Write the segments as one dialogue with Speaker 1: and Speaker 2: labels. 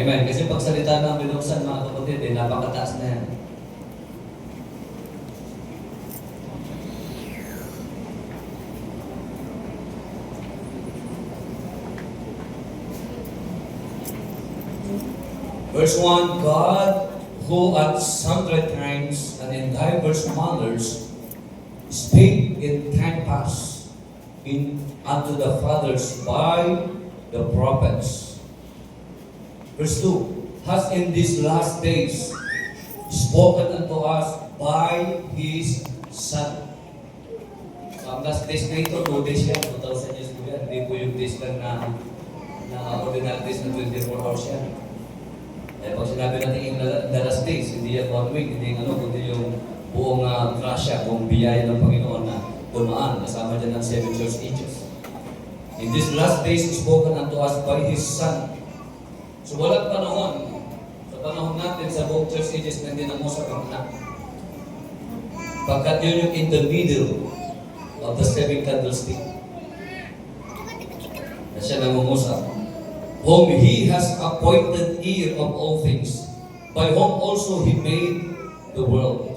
Speaker 1: Amen. Kasi pagsalita ng binuksan mga kapatid, napakataas na yan. Verse 1, God, who at sundry times and in divers manners spake in time past unto the fathers by the prophets. Verse 2, has in these last days spoken unto us by His Son. So ang last days na ito, 2 days yan, 2,000 years po yan. Hindi po yung days lang na ordinary days na 24 hours yan. Eh, pag sinabi natin in the last days, hindi yan 1 week, hindi kundi yung buong grasya, buong biyaya ng Panginoon na dumaan, kasama dyan ng 7 church ages. In these last days, spoken unto us by His Son. So walang panahon, sa panahon natin sa buong church ages na hindi nangusap ang anak. Pagkat yun yung in the middle of the 7 candlestick. Na siya nangungusap. Whom He has appointed heir of all things, by whom also He made the world.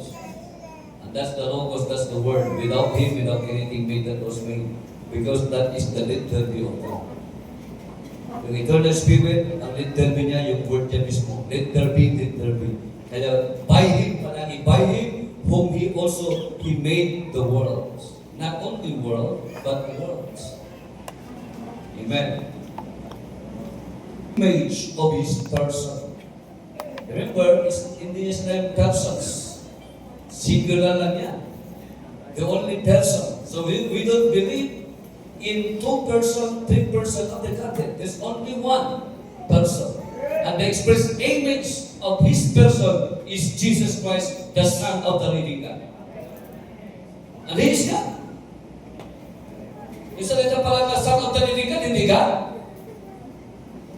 Speaker 1: And that's the Logos, that's the Word. Without Him, without anything made that was made. Because that is the literal view of God. Yung eternal spirit, ang literal view niya, yung word niya mismo. Let there be, let there be. Kaya by Him, palagi, by Him, whom He also, He made the worlds. Not only world, but worlds. Amen. Image of His person. Remember, hindi His name persons. Singular lang yan. The only person. So we don't believe in 2 person, 3 person of the Godhead. There's only one person. And the express image of His person is Jesus Christ, the Son of the living God. And He is God. Isa rin pala na Son of the living God, hindi God.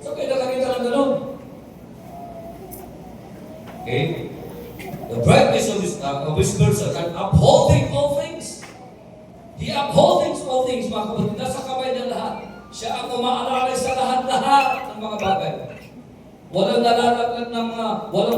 Speaker 1: So kayo nakakita ng gano'n. Okay? The brightness of His person and upholding all things. He upholding all things, mga kapatid. Nasa kamay ng lahat. Siya ang umaalala sa lahat-lahat ng mga bagay. Walang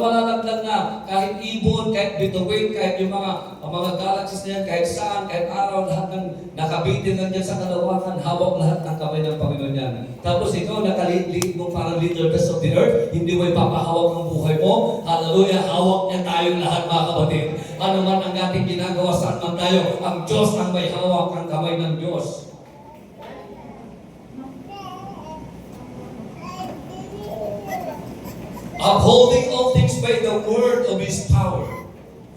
Speaker 1: malalaglag na kahit ibon, kahit bituin, kahit yung mga galaxies na yan, kahit saan, kahit araw, lahat ng nakabitin lang dyan sa kalawakan, hawak lahat ng kamay ng Panginoon yan. Tapos ikaw, nakaliit mo parang little best of the earth, hindi mo ipapahawak ang buhay mo. Hallelujah, hawak niya tayong lahat, mga kapatid. Ano man ang ating ginagawa, saan man tayo, ang Diyos ang may hawak ang kamay ng Diyos. Upholding all things by the word of His power,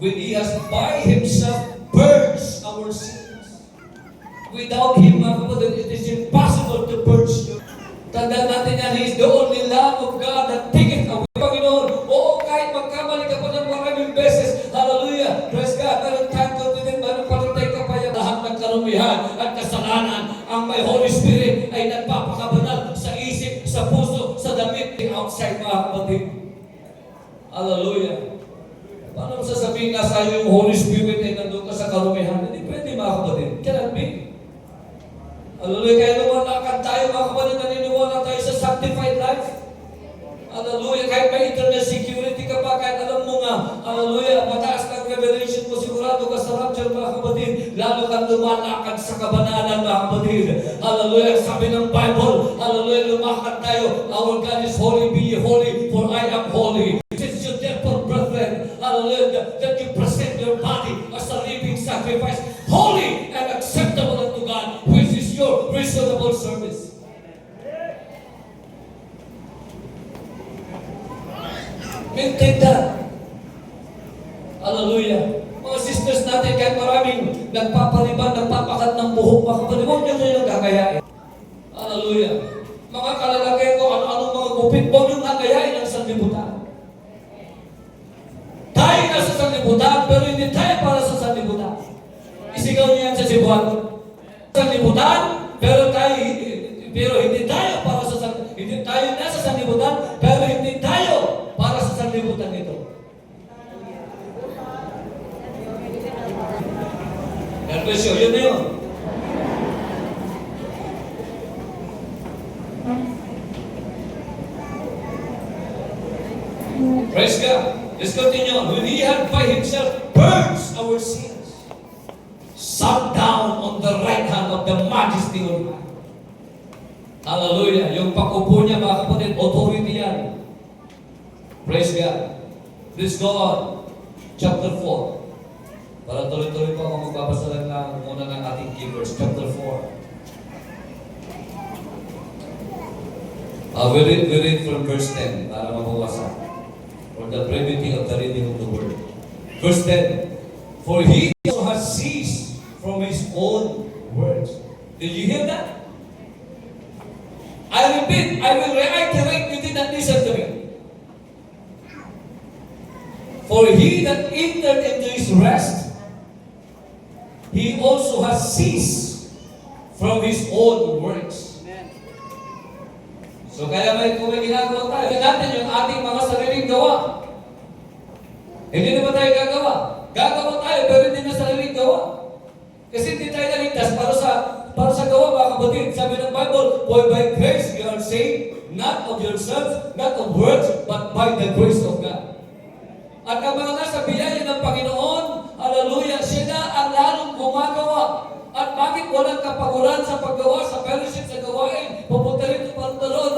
Speaker 1: when He has by Himself purged our sins. Without Him, mga kapatid, it is impossible to purge you. Tandaan natin yan, He is the only Lamb of God that taketh away. Panginoon, oo, kahit magkamali ka pa ng maraming beses, hallelujah, praise God, pero time confident, manupalitay ka pa yan, lahat ng karumihan at kasalanan, ang may Holy Spirit ay nagpapakabanal sa isip, sa puso, sa damit, outside, mga kapatid. Hallelujah. Paano mo sasabihin na sa iyo yung Holy Spirit ay nandun ka sa karumihan? Hindi pwede, mga kapatid. Cannot be. Hallelujah. Kaya lumalakad tayo, mga kapatid, naniniwala tayo sa sanctified life. Hallelujah. Kahit may eternal security ka pa, kahit alam mo nga, hallelujah, mataas ng revelation mo, sigurado ka sa rapture, mga kapatid, lalo kang lumalakad sa kabanalan, mga kapatid. Hallelujah. Sabi ng Bible, hallelujah, lumakad tayo. Our God is holy, be ye holy, for I am holy. Hallelujah, that you present your body as a living sacrifice, holy and acceptable unto God, which is your reasonable service. Maintain that. Hallelujah. Mga sisters natin, kahit maraming nagpapaliban, nagpapakat ng buhok, mga kapatid, huwag nyo kayo gagayain. Hallelujah. Mga kalalagay ko, ano-anong mga gupit, huwag nyo gagayain ang sanlibutan. Tayo na sa sanlibutan, pero hindi tayo para sa sanlibutan. Isigaw niya yan sa Cebuano. Sanlibutan, pero hindi tayo para sa sanlibutan. Hindi tayo na sa sanlibutan, pero hindi tayo para sa sanlibutan ito. God bless you. Yun na yun. Praise God. Let's continue on. When He had by Himself purged our sins, sat down on the right hand of the Majesty on high. Hallelujah. Yung pag-upo niya, mga kapatid, authority yan. Praise God. Please go on. Chapter 4. Para tuloy-tuloy pa ako magbabasa lang muna ng ating key verse. Chapter 4. We read from verse 10 para mabawasan. For the brevity of the reading of the word. Verse 10. For He also has ceased from His own words. Did you hear that? I repeat, I will reiterate, you did not listen to me. For He that entered into His rest, He also has ceased from His own works. So kaya kung may ginagawa tayo, natin yung ating mga sariling gawa. Hindi naman tayo gagawa. Gagawa tayo, pero hindi na sariling gawa. Kasi hindi tayo naligtas para sa gawa, mga kapatid. Sabi ng Bible, for by grace you are saved, not of yourselves, not of works, but by the grace of God. At ang mga nasa biyaya ng Panginoon, hallelujah, siya na ang lalong gumagawa. At bakit walang kapaguran sa paggawa, sa fellowship, sa gawain, pupunta rito, pantalon,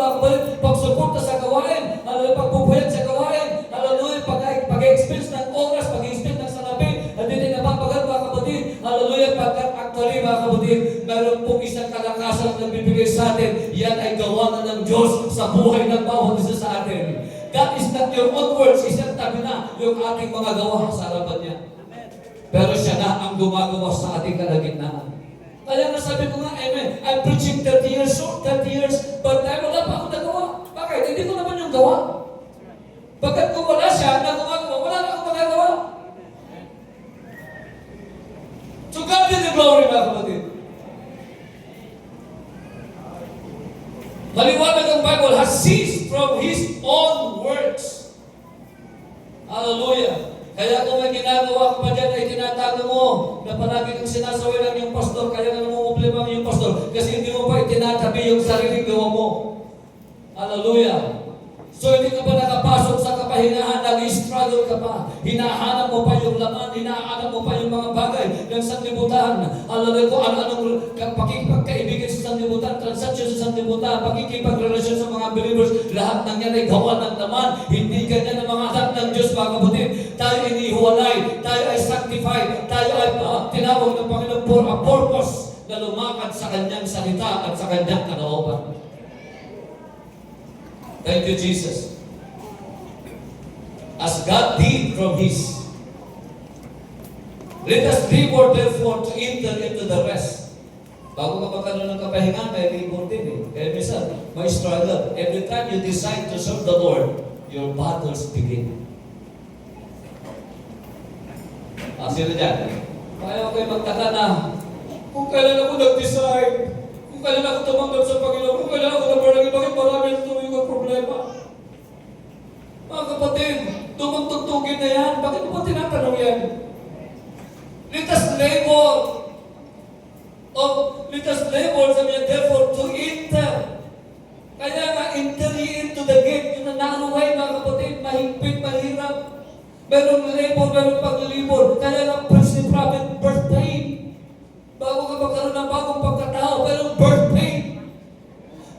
Speaker 1: pagsuporta sa gawain, hallelujah, pagpupuyat sa gawain, hallelujah, pag-experience ng oras, pag-experience ng salapi, at hindi napapagal, mga kapatid, hallelujah, pagkat actually, mga kapatid, meron pong isang kalakasan na bibigay sa atin, yan ay gawa na ng Diyos sa buhay ng bawat isa sa atin. That is not your own words, isang tabi na yung ating mga gawa sa harapan niya. Pero siya na ang gumagawa sa ating kalagitnaan. Kaya nasabi ko nga, amen, I'm preaching 30 years old, 30 years, but wala pa akong nagawa. Bakit? Hindi ko naman yung gawa. Pagkat kung wala siya na gumagawa, wala na akong magagawa. So God be the glory, mga kapatid. Maliwanag ang Bible has ceased from His own works. Hallelujah. Kaya kung may ginagawa ka pa dyan ay tinatago mo na palagi kang sinasaway lang yung pastor, kaya nga namumblema yung pastor kasi hindi mo pa itinatabi yung sariling gawa mo. Hallelujah. So hindi ka pa nakapasok sa kapahingahan, nag-struggle ka pa. Hinahanap mo pa yung laman, hinahanap mo pa yung mga bagay ng sanlibutan. Hallelujah, kung ano-anong pakikipagkaibigan sa sanlibutan, transaction sa sanlibutan, pakikipagrelasyon sa mga believers, lahat ng yan ay gawa ng laman. Hindi ganyan ang mga anak ng Diyos, mga kapatid. Tayo inihiwalay, tayo ay sanctified, tayo ay tinawag ng Panginoon for a purpose na lumakad sa Kanyang salita at sa Kanyang kalooban. Thank you, Jesus. As God did from His. Let us labor therefore to enter into the rest. Bago ka magkaroon ng kapahingan, may labor din eh. Kaya minsan, may struggle. Every time you decide to serve the Lord, your battles begin. Sino dyan? Kaya kayo magtaka na, kung kailan ako nag-decide, kung kailan ako tumanggap sa Panginoon, kung kailan ako nabarangin, bakit marami na tuwing ang problema? Mga kapatid, tumagtugtugin na yan. Bakit mo ba tinatanong yan? Let us labor. Let us labor, sabi niya, therefore, to enter. Kaya nga, enter ye into the gate. Yung nananaluhay, mga kapatid, mahigpit, mahirap. Merong labor, merong paglilibor. Kaya nga, Prince ni Prophet, birth pain. Bago ka magkaroon ng bagong pagkatao, merong birth pain.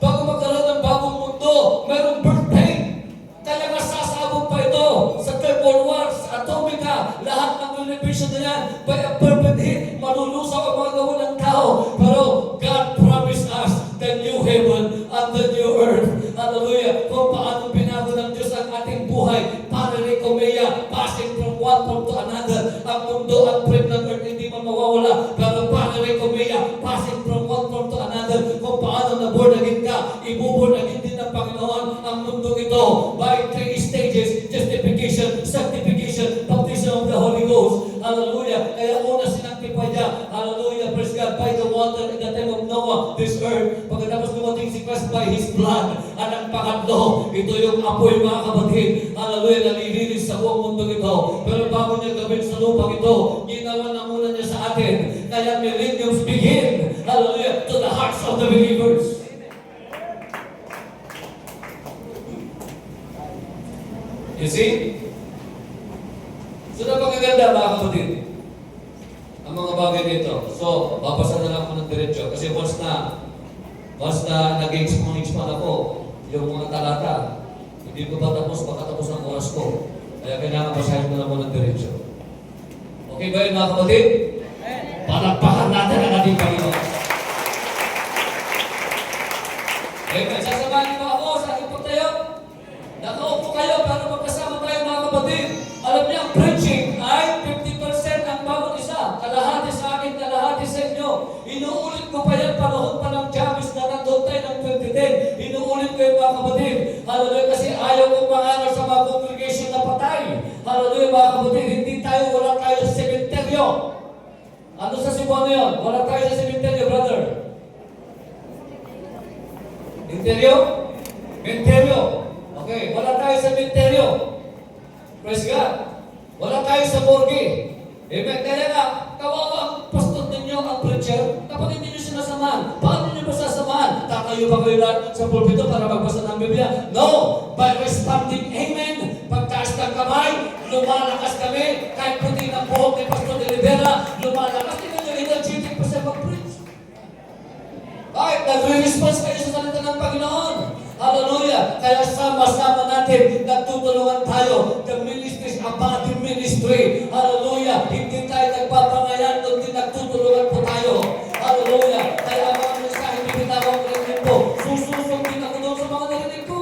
Speaker 1: Bago magkaroon ng bagong mundo, merong birth pain. Kaya nga sasabog pa ito sa Third World War, sa Atomika, lahat ng universe na yan, by a perfect hit, malulusaw ang mga gawa ng tao. Pero God promised us the new heaven and the new earth. Hallelujah. Kung paano binago ng Diyos ang ating buhay, para rekomea, passing from one form to another. Ang mundo at bread ng earth hindi man mawawala. Pero para rekomea, passing from one form to another. Kung paano na-born again ka, ibuborn again din ng Panginoon ang mundo ito by 3 stages: justification, sanctification, baptism of the Holy Ghost. Hallelujah. Kaya una sinactify niya, hallelujah, praise God, by the water in the time of Noah, this earth. Pagkatapos dumating si Christ by His blood. At ang pangatlo, ito yung apoy, mga kapatid. Hallelujah, nalilinis sa buong mundo ito. Pero bago niya gawin sa lupang ito, ginawa na muna niya sa atin. Kaya millenniums begin, hallelujah, to the hearts of the believers. You see? So, napakaganda mga kapatid, ang mga bagay dito. So, babasa na lang ako ng diretso. Kasi once na nag-expand ako, yung mga talata, hindi ko pa tapos, makatapos ang oras ko. Kaya kailangan basahin ko na muna ng diretso. Okay ba yun mga kapatid? Palakpakan natin ang ating Panginoon. Amen. Sasamahan niyo ako sa aking pagtayo. Nakaupo kayo para magkasama tayo mga kapatid. Alam niyo, ang preaching ay 50% ang bawat isa. Kalahati sa akin, kalahati sa inyo. Inuulit ko pa yan, panahon pa ng Jabez na nandun tayo ng 2010. Inuulit ko yung mga kapatid. Hallelujah, kasi ayaw kong mangaral sa mga congregation na patay. Hallelujah, mga kapatid, wala tayo sa sementeryo. Ano sa Cebuano yun? Wala tayo sa sementeryo, brother. Menteryo? Menteryo. Okay, wala tayo sa menteryo. Praise God. Wala tayo sa morgue. Amen. Kaya nga, kawawa ang pastor ninyo, ang preacher, kapag hindi nyo sinasamahan, paano nyo ba sasamahan? Tatayo ba kayo lahat sa pulpito para magbasa ng Biblia? No! By responding amen. Pagtaas ng kamay, lumalakas kami. Kahit puti ng buhok ni Pastor de Rivera, lumalakas. Tingnan nyo, energetic pa siya mag-preach. Bakit? Nagre-response kayo sa salita ng Panginoon. Hallelujah! Kaya sama-sama natin, nagtutulungan tayo. The ministry is a body ministry. Hallelujah! Hindi tayo nagpapangayan, kundi nagtutulungan po tayo. Hallelujah! Kaya mga mensahe, bibitawang ko rin po. Sususundin ako doon sa mga narinig ko.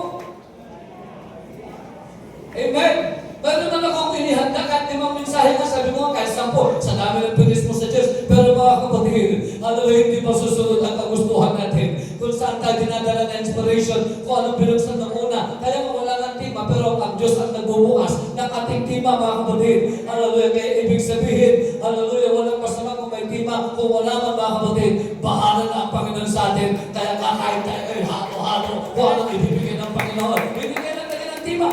Speaker 1: Amen! Meron naman akong inihanda kahit 5 mensahe nga, sabi mo kahit 10, sa dami ng pinis mo sa Diyos. Pero mga kapatid, hallelujah, hindi pa susunod ang kagustuhan natin. Kung saan tayo dinadala na inspiration, kung anong binuksan ng una. Kaya wala ng tima, pero ang Diyos ang nagbubukas ng ating tima, mga kapatid. Hallelujah, kaya ibig sabihin, hallelujah, walang masama kung may tima. Kung wala man, mga kapatid, bahala na ang Panginoon sa atin. Kaya kakain tayo, halo-halo, kung anong ibibigay ng Panginoon. Hindi kailangan tayo ng tima.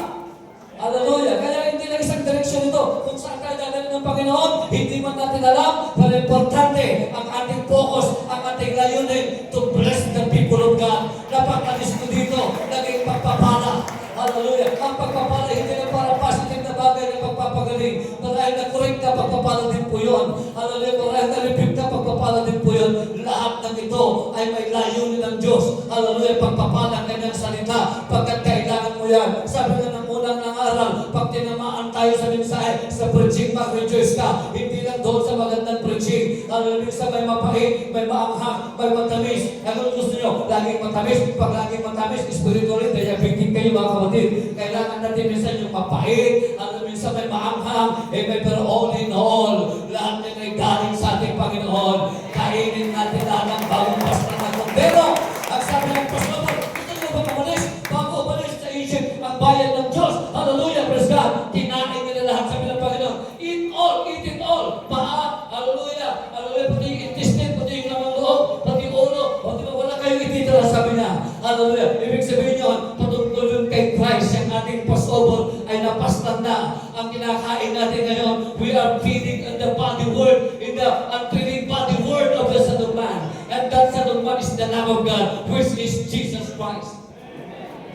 Speaker 1: Hallelujah! Kaya hindi lang isang direksyon ito. Kung saan tayo dadalhin ng Panginoon, hindi man natin alam, pero importante ang ating focus, ang ating layunin to bless the people of God. Napakalis ko dito, naging pagpapala. Hallelujah! Ang pagpapala, hindi lang para positive na bagay na pagpapagaling. Marahil na correct na pagpapala din po yun. Hallelujah! Marahil na repeat na pagpapala din po yun. Lahat ng ito ay may layunin ng Diyos. Hallelujah! Pagpapala ng kanyang salita. Pagkat kailangan mo yan. Sabi nga ng unang nangaral, pag tinamaan tayo sa mensahe, sa preaching, mag-rejoice ka. Hindi lang doon sa magandang preaching. Hallelujah! Sa may mapait, may maanghang, may matamis. Ano gusto nyo? Laging matamis. Pag laging matamis, spiritually, diabetic kayo mga kapatid. Kailangan natin minsan yung mapait. Ano minsan may maanghang. Pero all in all, lahat yan ay galing sa ating Panginoon. Kainin natin lahat ng bagong pasta na kondero. Ang sabi ng pastor, ito nyo ba umalis? Bago umalis sa Egypt, ang bayan ng Diyos. Hallelujah, praise God. Kinain nila lahat, sabi ng Panginoon. Eat it all. Paa, hallelujah. Hallelujah, pati yung intestine, pati yung lamang loob, pati yung ulo. O di ba wala kayong ititira, sabi niya. Hallelujah. Ibig sabihin yun, patutulong kay Christ, yung ating Passover ay napastan na. Ang kinakain natin ngayon, we are feeding on the body word, in the unfeeding body word of the Son of Man. And that Son of Man is the Lamb of God, which is Jesus Christ.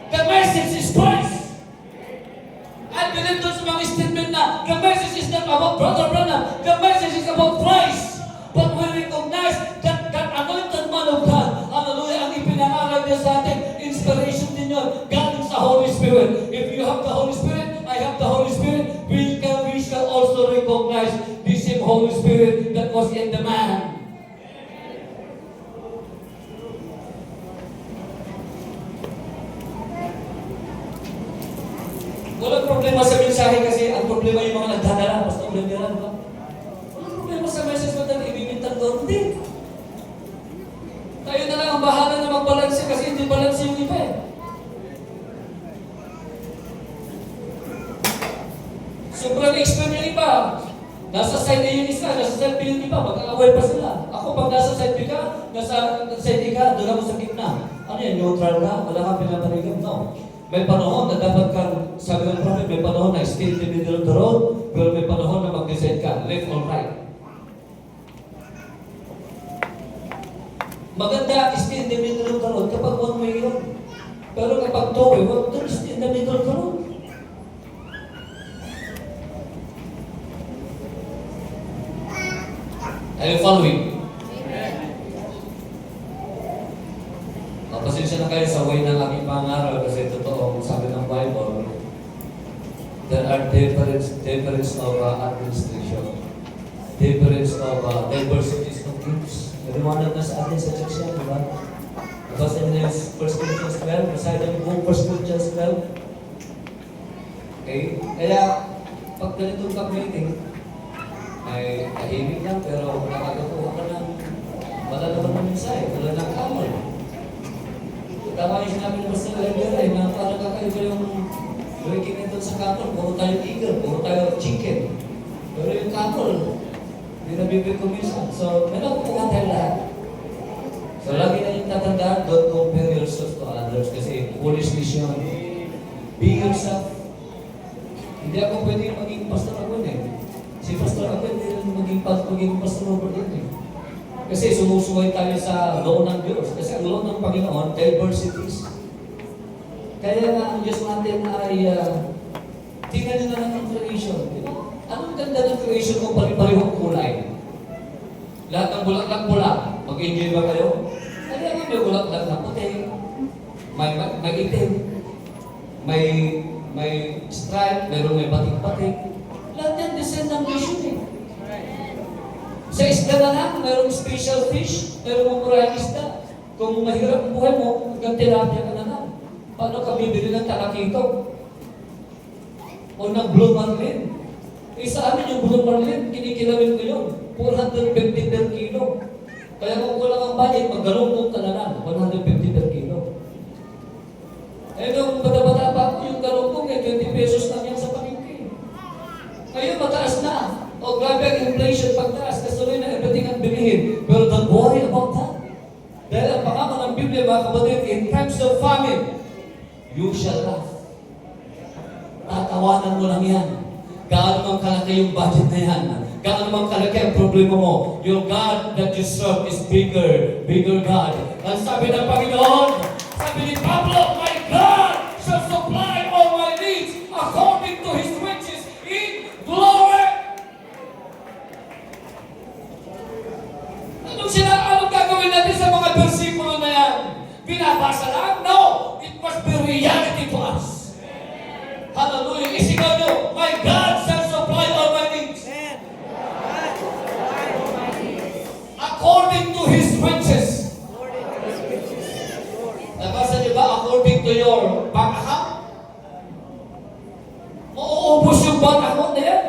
Speaker 1: The message is Christ. I believe doon sa mga statement na the message is not about Brother Branham. The message is about Christ. But we recognize that anointed man of God, hallelujah, ang ipinangaral niya sa atin, inspiration din yun, galing sa Holy Spirit. If you have the Holy Spirit, I have the Holy Spirit, we shall also recognize the same Holy Spirit that was in the man. Walang problema sa mensahe kasi ang problema yung mga nagdadala. Basta problema, di ba? Walang problema sa message mo dahil ibibintang doon. Hindi. Tayo na lang ang bahala na magbalanse kasi hindi balanse yung iba eh. Sobrang expert yung iba. Nasa side A yung isa, nasa side B yung iba. Magkakaway pa sila. Ako pag nasa side B ka, nasa side A ka, doon ako sa gitna. Ano yan? Neutral ka? Wala kang pinapanigan? No. May panahon na dapat kang, sabi ng prophet, may panahon na stay in the middle of the road, pero may panahon na mag-decide ka, left or right. Maganda, stay in the middle of the road kapag one way yun. Pero kapag two way, don't stay in the middle of the road. Are you following? Pasensya na kayo sa way ng aking pangaral kasi totoo, sabi ng Bible, there are difference of administration, difference of diversities of groups. Naliwanag na sa atin sa church yan, di ba? Basta niyo yung 1 Corinthians 12, basahin niyo yung 1 Corinthians 12. Okay? Kaya, pag ganitong ka-meeting, ay tahimik lang, pero nakakatuwa ka ng malalaman ng mensahe, wala ng kamay. Tama yung sinabi ng Pastor Elvira, na parang kakaiba yung breaking ito sa couple. Puro tayo eagle, puro tayo chicken. Pero yung couple, hindi nabibig ko minsan. So, may nakukuha tayo lahat. So, lagi na yung tatandaan, don't compare yourself to others kasi foolishness yun. Be yourself. Hindi ako pwede maging Pastor Aguen eh. Si Pastor Aguen hindi rin maging Pastor Robert din eh. Kasi sumusuway tayo sa law ng Diyos. Kasi ang law ng Panginoon, diversities. Kaya nga ang Diyos natin ay tingnan nyo na lang ang creation. Diba? Anong ganda ng creation kung pari-parihong kulay? Lahat ng bulaklak pula. Mag-enjoy ba kayo? Kaya nga may bulaklak na puti. May itim. May stripe. Meron may batik-batik. Lahat yan design ng Diyos yun eh. Sa isda na lang, mayroong special fish, mayroong murahang isda. Kung mahirap ang buhay mo, hanggang tilapia ka na lang. Paano ka bibili ng talakito? O ng blue marlin? Sa amin yung blue marlin, kinikilawin ko yun. 450 per kilo. Kaya kung kulang ang budget, maggalungkong ka na lang. 150 per kilo. Eh nung bata-bata pa ako, yung galungkong 20 pesos lang yan sa palengke. Ngayon, mataas na. O grabe ang inflation pagtaas, kasuloy na everything ang bilihin. Pero don't worry about that. Dahil ang pangaman ng Biblia, mga kapatid, in times of famine, you shall laugh. Tatawanan mo lang yan. Gaano mang kalaki yung budget na yan. Gaano mang kalaki ang problema mo. Your God that you serve is bigger God. Ang sabi ng Panginoon, sabi ni Pablo, my God shall supply all my needs according to His riches in glory. Anong gagawin natin sa mga versikulo na yan? Binabasa lang? No! It must be reality to us. Hallelujah! Isigaw nyo, my God shall supply all my needs. According to His riches. Nabasa nyo ba, according to your bank account? Mauubos yung bank account na yan.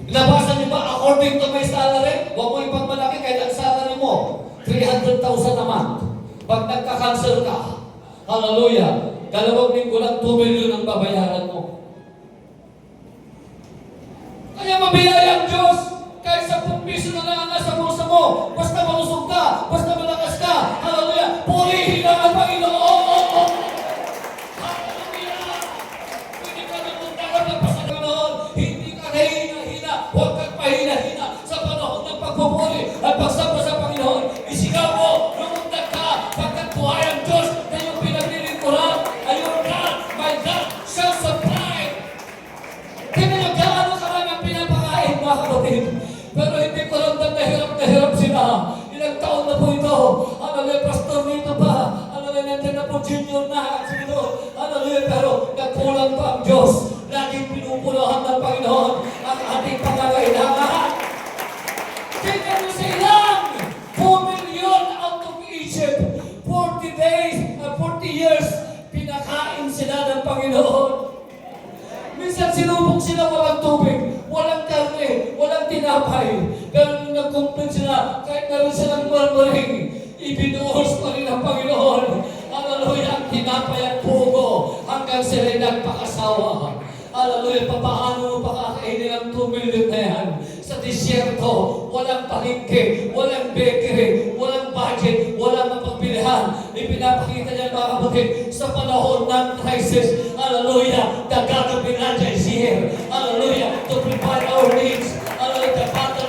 Speaker 1: Nabasa niyo ba, according to my salary, huwag mo ipagmalaki kahit ang salary mo, 300,000 a month. Pag nagka-cancel ka, hallelujah, 2 linggo lang, 2 million ang babayaran mo. Kaya mabiyaya ang Diyos, kahit 10 piso na lang ang nasa bulsa mo, basta malusog ka, basta malakas ka, hallelujah, purihin lang ang Panginoon. Hallelujah! Hindi ka nagpuntahan ng Panginoon, hindi ka hina-hina, huwag kang pahina-hina sa panahon ng pagpupuli at pagsamba sa Panginoon. Isigaw mo, lumundag ka, pagkat buhay ang Diyos na yung pinaglilingkuran ay your God, my God, shall supply. Tingnan nyo, gaano karami ang pinapakain, mga kapatid. Pero hindi ko lang na hirap sila. Ilang taon na po ito. Hallelujah, pastor dito pa. Hallelujah, nandiyan na po junior na. Hallelujah, pero nagkulang pa ang Diyos. Laging pinupuluhan ng Panginoon ang ating pangangailangan. Tingnan mo sa ilang 4 million out of Egypt. 40 days, 40 years, pinakain sila ng Panginoon. Minsan sinubok sila walang tubig, walang karne, walang tinapay. Pero nung nag-complain sila, kahit meron silang murmuring, ibinuhos pa rin ang Panginoon. Hallelujah, ang tinapay at pugo hanggang sila nagpakasawa. Hallelujah, papaano mo pakakainin ang 2 million na yan? Sa disyerto, walang palengke, walang bakery, walang budget, walang mapagbilihan. Ipinapakita niya mga kapatid sa panahon ng crisis. Hallelujah, the God of Elijah is here. Hallelujah, to provide our needs. Hallelujah, the battle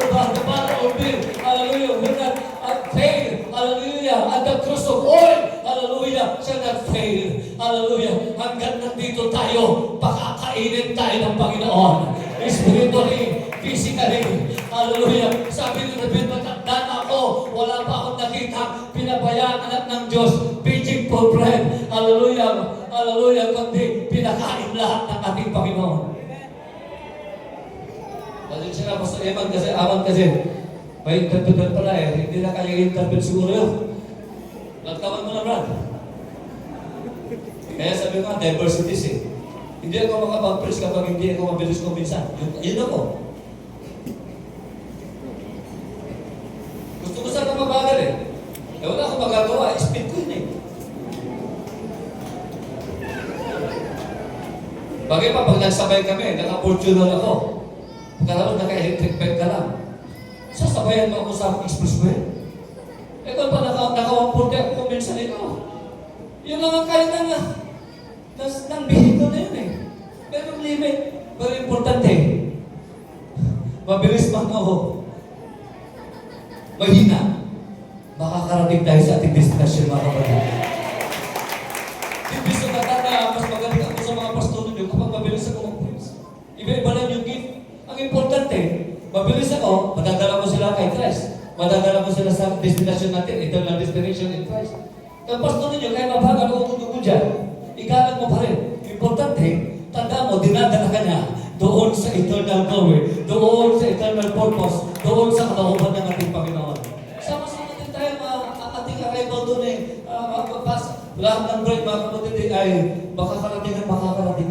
Speaker 1: of Bill. Hallelujah, will not fail. Hallelujah, at the cross of oil. Hallelujah, shall not fail. Hallelujah, hanggang nandito tayo, pakakainin tayo ng Panginoon. Spiritually, physically, Hallelujah. Sabi ni David, matanda na ako, wala pa akong nakita, pinabayaan anak ng Diyos, begging for bread. Hallelujah. Hallelujah. Kundi pinakain lahat ng ating Panginoon. Kasi siya na, Pastor Eman kasi, may interpreter pala hindi na kaya interpret siguro yun. Nagtawan mo na, Brad. Kaya sabi ko, diversities Hindi ako makapag-preach kapag hindi ako mabilis kuminsan. Yun ako. Gusto ko sana mabagal wala akong magagawa. Speed ko yun Bagay pa, pag nagsabay kami, naka-fortuner ako. Pagkakaroon, naka-electric bike ka lang. Sasabayan mo ako sa expressway. Kung pa naka-140 ako kuminsan yun lang ang kaya ng vehicle na yun Pero limit. Pero importante, mabilis man ako. Mahina. Makakarating tayo sa ating destination, mga kapatid. Ibig sa na mas magaling ako sa mga pastor ninyo kapag mabilis ako mag-preach. Iba-iba lang yung gift. Ang importante, mabilis ako, madadala ko sila kay Christ. Madadala ko sila sa destination natin, eternal destination in Christ. Kung pastor ninyo, kahit mabagal o tutugo dyan, ikalat mo pa rin. Importante, tanda mo, dinadala ka niya doon sa eternal glory, doon sa eternal purpose, doon sa kalooban ng ating Panginoon. Sama-sama din tayo ating arrival doon lahat ng bread, mga kapatid, ay makakarating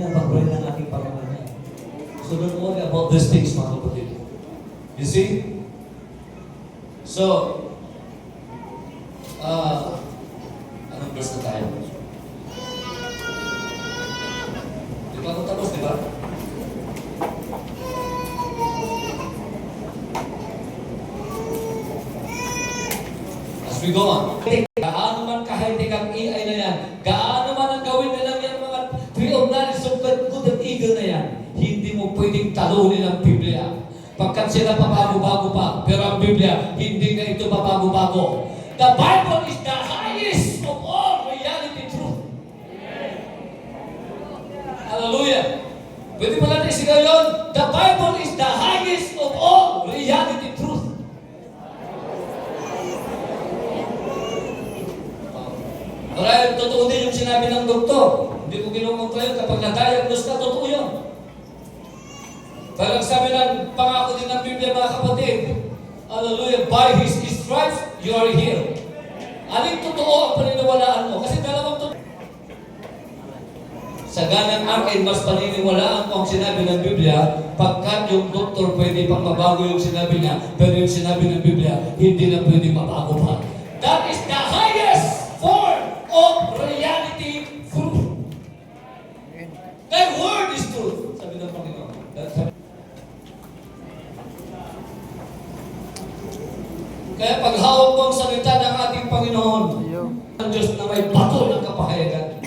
Speaker 1: yan pag-bread ng ating Panginoon. So don't worry about these things, mga kapatid. You see? So, anong verse na tayo? Di ba ako tapos, di ba? As we go on. Gaano man ka-high-tech ang AI na yan, gaano man ang gawin nilang yan mga tree of knowledge of good and evil na yan, hindi mo pwedeng talunin ang Biblia. Pagkat sila pabago-bago pa, pero ang Biblia, hindi na ito pabago-bago. The Bible is the highest of all reality truth. Hallelujah. Pwede mo natin isigaw yun? The Bible is the highest of all reality truth. Alright, totoo din yung sinabi ng doktor. Hindi ko kinukontra yun. Kapag na-diagnose ka, totoo yun. Parang sabi ng pangako din ng Biblia, mga kapatid, hallelujah, by His stripes, you are healed. Aling totoo ang paniniwalaan mo? Kasi dalawang totoo. Sa ganang akin, mas paniniwalaan ko ang sinabi ng Biblia, pagkat yung doktor pwede pang mabago yung sinabi niya, pero yung sinabi ng Biblia, hindi na pwede mabago pa. That is the highest form of reality truth. Thy word is truth. Sabi ng Panginoon. Kaya paghawak mo ang salita ng ating Panginoon, ang Diyos na may bato ng kapahayagan.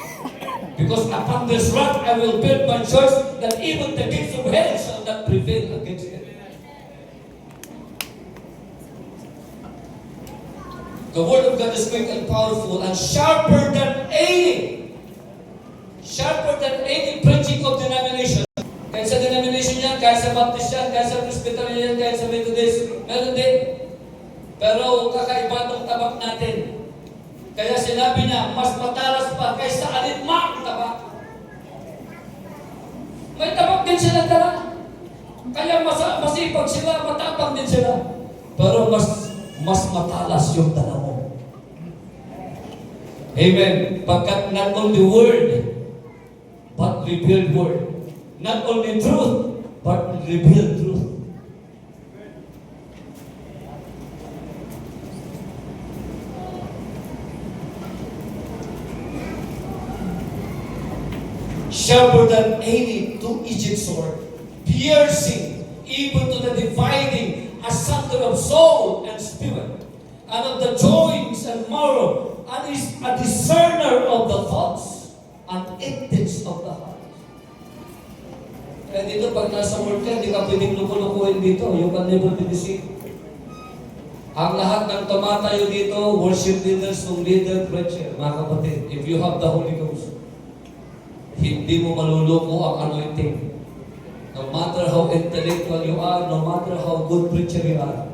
Speaker 1: Because upon this rock I will build my church, that even the gates of hell shall not prevail against it. The word of God is quick and powerful and sharper than any preaching of denomination. Kahit sa denomination yan, kahit sa Baptist yan, kahit sa Presbyterian yan, kahit sa Methodist, meron din. Pero kakaiba itong tabak natin. Kaya sinabi niya, mas matalas pa kaysa alinmang tabak. May tabak din sila dala. Kaya masipag sila, matapang din sila. Pero mas matalas yung dala mo. Amen. Pagkat not only word, but revealed word. Not only truth, but revealed truth. Sharper than any two-edged sword, piercing even to the dividing asunder of soul and spirit, and of the joints and marrow, and is a discerner of the thoughts and intents of the heart. Kaya dito, pag nasa word ka, hindi ka pwedeng lukulukuhin dito. You can never be deceived. Ang lahat ng tumatayo dito, worship leaders, song leader, preacher, mga kapatid, if you have the Holy Ghost, hindi mo maluluko ang anointing. No matter how intellectual you are, no matter how good preacher you are,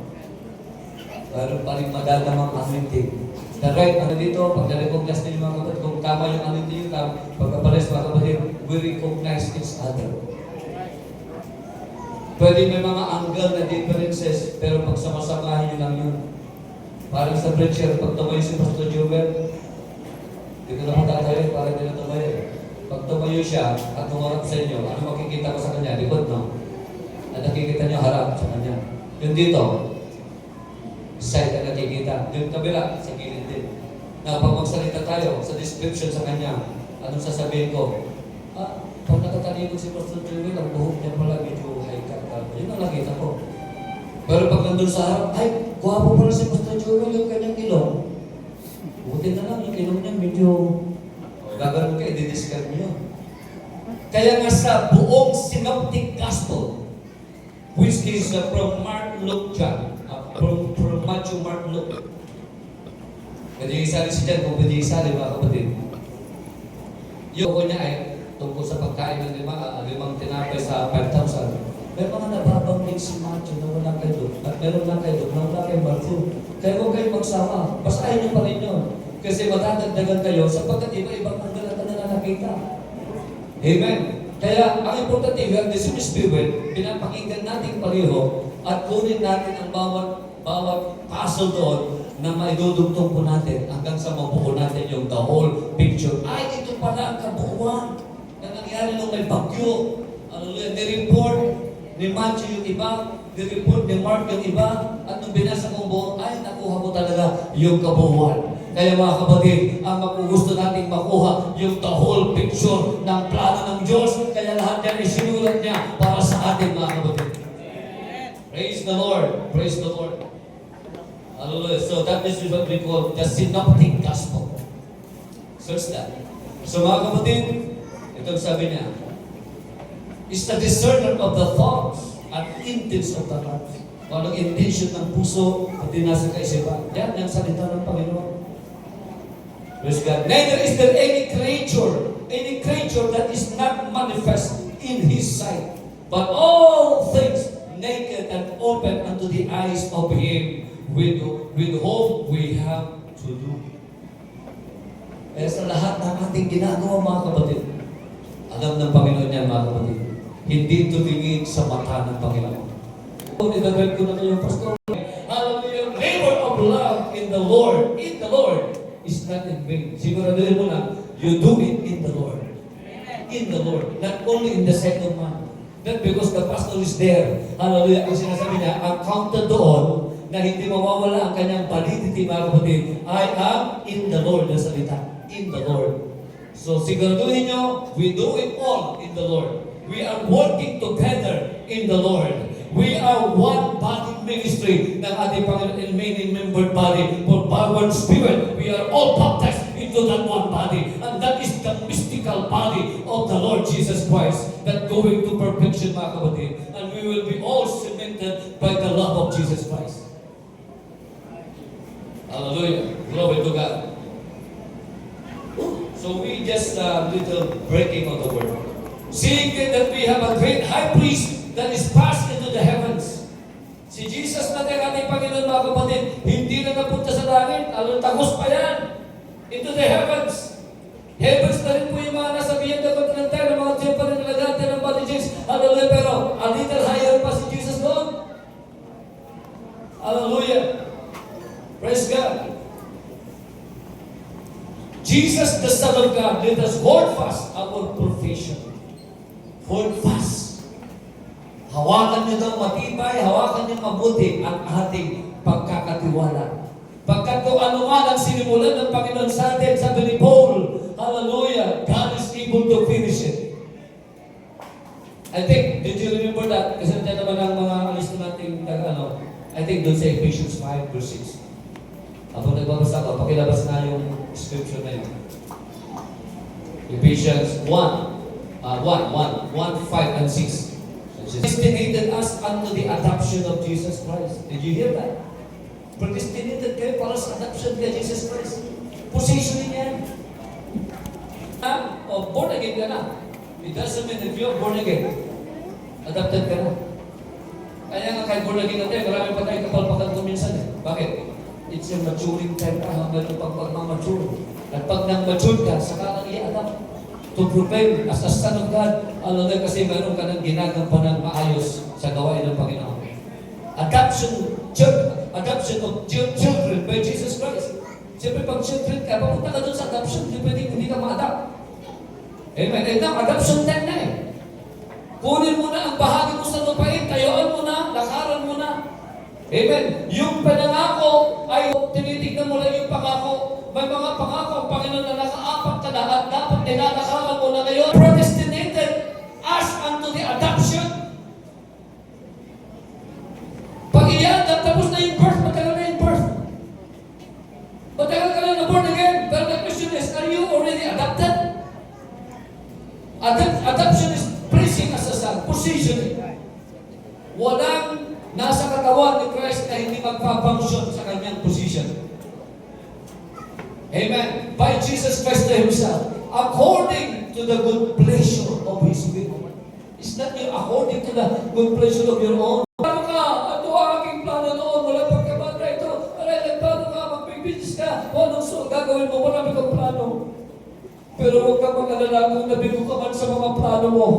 Speaker 1: meron pa rin madadamang anointing. The right, ano dito, pag na-recognize ninyo mga kapatid, kung tama yung anointing nyo, pagkapares mga kapatid, we recognize each other. Pwede may mga angle na differences, pero pagsamasamahin nyo lang yun. Parang sa preacher, pag tumayo si Pastor Joel, hindi ko na matatayo, parang hindi na tumayo. Pag tumayo siya at tumarap sa inyo, ano makikita ko sa kanya? Likod, no? At nakikita nyo harap sa kanya. Yung dito, side na nakikita. Yung kabila, sa gilid din. Na pag magsalita tayo sa description sa kanya, anong sasabihin ko? Pag nakatalikod si Pastor Joel, ang buhok niya pala medyo high cut. Yun ang nakita ko. Pero pag nandun sa harap, ay, guwapo pala si Pastor Joel yung kanyang ilong. Buti na lang, yung ilong niya medyo gagawin kayo, didiscard niyo. Kaya nga sa buong synoptic gospel, which is from Mark, Luke, John, from Matthew, Mark, Luke. Pwede isali si John, kung pwede isali mga kapatid. Yung ko niya ay tungkol sa pagkain ng limang tinapay sa 5,000. May mga nababanggit si Matthew na wala kay Luke, at meron lang kay Luke na wala kay Matthew. Kaya huwag kayo magsama. Basahin niyo pa rin yun. Kasi matadagdagan kayo sapagkat iba-ibang anggala ka na nakita. Amen. Kaya ang importante, we have the same spirit, pinapakinggan natin pareho at kunin natin ang bawat puzzle doon na maidudugtong po natin hanggang sa mabuo natin yung the whole picture. Ay, ito pala ang kabuuan na nangyari nung may bagyo. Hallelujah. Ni-report ni Matthew yung iba, ni-report ni Mark yung iba, at nung binasa kong buo, ay, nakuha ko talaga yung kabuuan. Kaya mga kapatid, ang gusto nating makuha yung the whole picture ng plano ng Diyos. Kaya lahat yan isinulat niya para sa ating mga kapatid. Praise the Lord. Praise the Lord. Hallelujah. So that is what we call the synoptic gospel. Search that. So mga kapatid, itong sabi niya, is the discerner of the thoughts and intents of the heart. O anong intention ng puso at nasa kaisipan. Yan ang salita ng Panginoon. Praise God. Neither is there any creature that is not manifest in His sight, but all things naked and open unto the eyes of Him with whom we have to do. Kaya sa lahat ng ating ginagawa mga kapatid, alam ng Panginoon yan mga kapatid, hindi tumingin sa mata ng Panginoon. Nidagdag ko na kayo, Pastor. Hallelujah. Labor of love in the Lord is not in vain. Siguraduhin mo na, you do it in the Lord. In the Lord. Not only in the sight of man. Not because the pastor is there. Hallelujah. Ang sinasabi niya, ang counted doon na hindi mawawala ang kanyang validity, mga kapatid, I am in the Lord. Na salita. In the Lord. So siguraduhin nyo, we do it all in the Lord. We are working together in the Lord. We are one body ministry ng ating Panginoon and many membered body. For by one Spirit, we are all baptized into that one body. And that is the mystical body of the Lord Jesus Christ that going to perfection, mga kapatid. And we will be all cemented by the love of Jesus Christ. Hallelujah. Glory to God. So we just little breaking of the word. Seeing that we have a great high priest that is passed into the heavens. Si Jesus natin ating Panginoon, mga kapatid, hindi na napunta sa langit. Tagos pa yan. Into the heavens. Heavens na rin po yung mga nasa biyang dapat ng tayo, ng mga temple na nilagante ng body Jesus. Hallelujah. Pero a little higher pa si Jesus doon. Hallelujah. Praise God. Jesus, the Son of God, let us hold fast our profession. Hold fast. Hawakan niyo daw matibay, hawakan niyo mabuti ang ating pagkakatiwala. Pagkat kung ano man ang sinimulan ng Panginoon sa atin, sabi ni Paul, hallelujah, God is able to finish it. I think, did you remember that? Kasi dyan naman ang mga alis na nating I think doon sa Ephesians 5 verse 6. Habang nagbabasa ko, pakilabas na yung scripture na yun. Ephesians 1, 5 and 6. Predestinated us unto the adoption of Jesus Christ. Did you hear that? Predestinated kayo para sa adoption kay Jesus Christ. Positioning yan. Born again ka na. It doesn't mean if you're born again. Adapted ka na. Kaya nga kahit born again natin, marami pa tayong kapalpakan ko minsan eh. Bakit? It's a maturing time ka hanggang pag-mature. At pag nang-mature ka, saka nang i-adapt to prevail as a son of God. Alam na kasi meron ka ng ginagampanan maayos sa gawain ng Panginoon. Adoption of children by Jesus Christ. Siyempre pag children ka, papunta ka doon sa adoption, hindi ka ma-adapt. Amen. And now, adoption time na eh. Kunin mo na ang bahagi mo sa lupain, tayuan mo na, lakaran mo na. Amen. Yung panangako ay tinitignan mo lang yung pangako. May mga pangako ang Panginoon na nakaapat ka na at dapat nilalakaran mo na ngayon. Predestinated as unto the adoption. Pag i-adapt, tapos na yung birth, matagal na yung birth. Matagal ka na born again. Pero the question is, are you already adopted? Adoption is placing as a son, positioning. Walang nasa katawan ni Christ na hindi magpapunction sa kanyang position. Amen. By Jesus Christ Himself, according to the good pleasure of His will. It's not you according to the good pleasure of your own. Ano ka? Ito ang aking plano noon. Wala pagkabata ito. Aray, nagplano ka, magpipitis ka. O, anong gagawin mo? Wala kang plano. Pero huwag ka mag-alala kung nabigo ka man sa mga plano mo.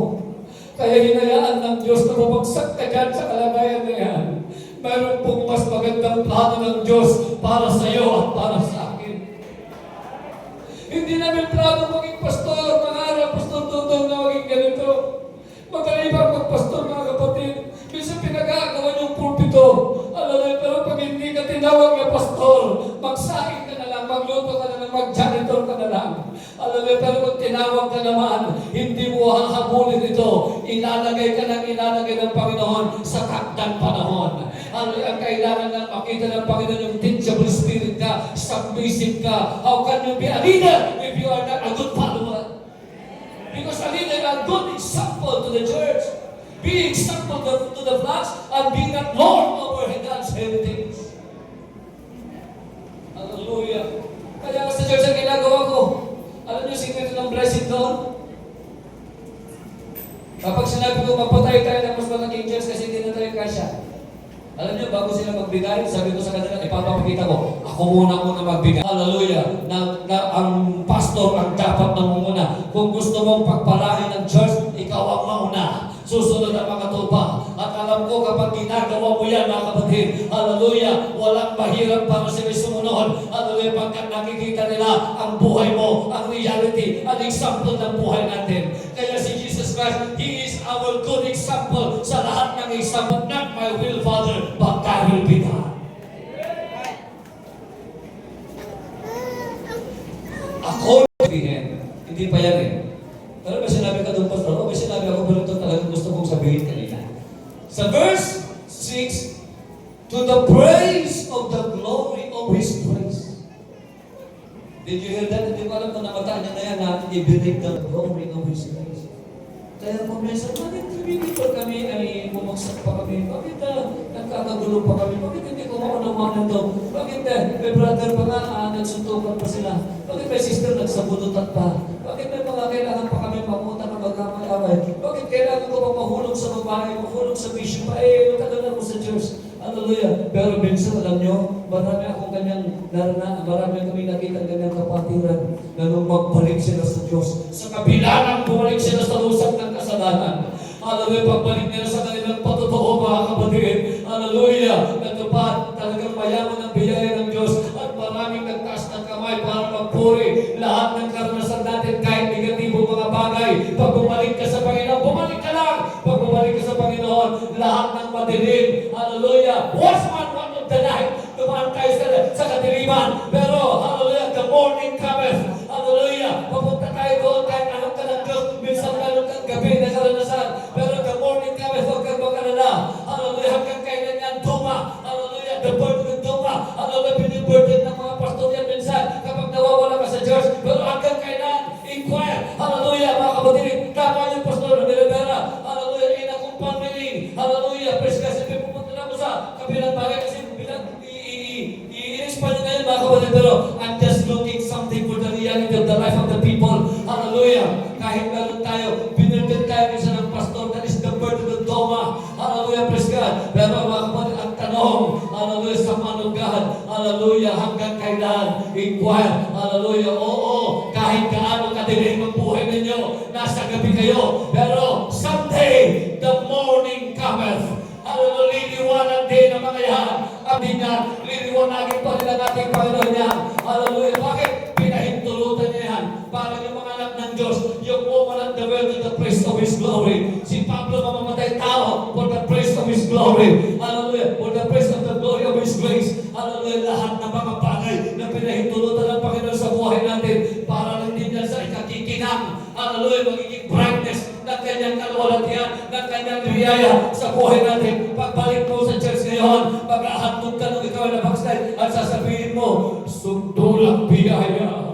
Speaker 1: Kaya hinayaan ng Diyos na bumagsak ka dyan sa kalagayan na yan. Mayroon pong mas magandang plano ng Diyos para sa iyo at para sa akin. Hindi namin plano maging pastor, mangarap, pastor Dudong na maging ganito. Magaling ba magpastor, mga kapatid? Minsan pinag-aagawan yung pulpito. Alam mo, pero pag hindi ka tinawag na pastor, magsaing ka na lang, magluto ka na lang, mag-janitor ka na lang. Alam mo, pero kung tinawag ka naman, hindi mo hahabulin ito. Ilalagay ka ng Panginoon sa takdang panahon. Ano ang kailangan na makita ng Panginoon yung teachable spirit ka, submissive ka. How can you be a leader if you are not a good follower? Because a leader are a good example to the church. Be example to the flocks and be not Lord over God's heritage. Hallelujah. Kaya sa church ang ginagawa ko, alam niyo sikreto ng blessing doon? Kapag sinabi ko magpatay tayo ng mas malaking church kasi hindi na tayo kasya. Alam niyo, bago sila magbigay, sabi ko sa kanila, ipapakita ko, ako muna magbigay. Hallelujah! Na ang pastor ang dapat namumuna. Kung gusto mong pagpalain ng church, ikaw ang mauna. Susunod ang mga tupa. At alam ko kapag ginagawa mo yan, mga kapatid, hallelujah, walang mahirap para sila sumunod. Hallelujah, pagkat nakikita nila ang buhay mo, ang reality, ang example ng buhay natin. Kaya si Jesus Christ, He is our good example sa lahat ng example. Not my will, Father, but thy will be done. According to Him. Hindi pa yan eh. Pero may sinabi ka doon, Pastor, may sinabi ako, pero ito talagang gusto kong sabihin kanina. Sa verse 6, to the praise of the glory of His grace. Did you hear that? Hindi ko alam kung namataan niya na yan natin i-believe the glory of His grace. Kaya kung minsan, bakit bibigyan kami ay bumagsak pa kami? Bakit nagkakagulo pa kami? Bakit hindi ko maunawaan ito? Bakit may brother pa nga, nagsuntukan pa sila? Bakit may sister nagsabunutan pa? Bakit may mga kailangan pa kami mamunta na magkamay-amay? Bakit kailangan ko pa mahulog sa babae, mahulog sa bishop pa? Matagal na ko sa Diyos. Hallelujah. Pero minsan, alam nyo, marami akong kanyang marami kami nakita kanyang kapatiran na nung magbalik sila sa Diyos. Sa kabila ng bumalik sila sa lusang ng kasalanan. Hallelujah. Pagbalik nila sa kanilang patotoo, mga kapatid. Hallelujah. Natupad talagang mayaman ang biyaya ng Diyos at maraming nagtaas ng kamay para magpuri. Lahat ng karanasan natin, kahit negatibo mga bagay, pag bumalik ka sa Panginoon, bumalik ka lang. Pag bumalik ka sa Panginoon, lahat ng madilim. Hallelujah. Was one of the night. Tumaan tayo sa kadiliman. Pero, hallelujah, the morning cometh. Hallelujah. Papunta tayo doon kahit alam ka ng Diyos. Minsan meron kang gabi na karanasan. Pero the morning cometh, huwag kang makalala. Hallelujah, hanggang kailan yan duma. Hallelujah, the birth ng duma. Hallelujah, biniburden ng mga pastor yan minsan kapag nawawala ka sa church. Pero hanggang kailan, inquire. Hallelujah, mga kapatid. Tama yung pastor na Rivera. Hallelujah, inakumpangmiling. Hallelujah, praise God. Sabi pupunta na ko sa kabilang bagay kasi bilang i-inspire nyo na yun, mga kapatid. Pero I'm just looking something for the reality of the life of the people. Hallelujah. Kahit meron tayo, biniltin tayo minsan ng pastor, that is the birth of the dog. Pero mga kapatid, ang tanong, hallelujah, sa man of God, hallelujah, hanggang kailan? Inquire, hallelujah, oo, kahit gaano kadilim ang buhay ninyo, nasa gabi kayo, pero someday, the morning cometh. Hallelujah, liliwanag din ang mga yan. Sabi niya, liliwanagin pa rin ang ating Panginoon yan. Hallelujah, bakit? Pinahintulutan niya yan. Para yung mga anak ng Diyos, yung woman of the world to the praise of His glory. Si Pablo mamamatay tao for the praise of His glory. Hallelujah, for the praise of the glory of His grace. Hallelujah, lahat ng mga bagay na pinahintulutan ng Panginoon sa buhay natin para lang din yan sa ikakikinang. Hallelujah, magiging brightness ng kanyang kalwalatian, ng kanyang biyaya sa buhay natin. Pagbalik mo sa church ngayon, pag-ahandog ka nung ikaw na backslide at sasabihin mo, sugdulang biyaya.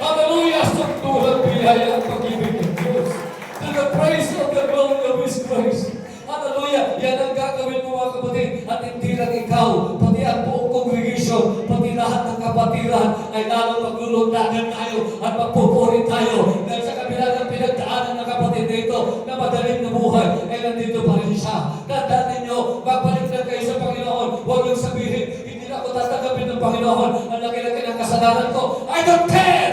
Speaker 1: Hallelujah, sugdulang biyaya ang pag-ibig ng Diyos. To the praise of the glory of His grace. Hallelujah, yan ang gagawin mo mga kapatid. At hindi lang ikaw, pati ang buong congregation, pati lahat ng kapatiran ay lalo maglulundagan tayo at magpupuri tayo. Dahil sa kabila ng pinagdaanan ng kapatid dito na madaling na buhay, ay nandito pa rin siya. Tandaan ninyo, magbalik lang kayo sa Panginoon. Huwag yung sabihin, hindi na ako tatanggapin ng Panginoon. Ang laki-laki ng kasalanan ko. I don't care!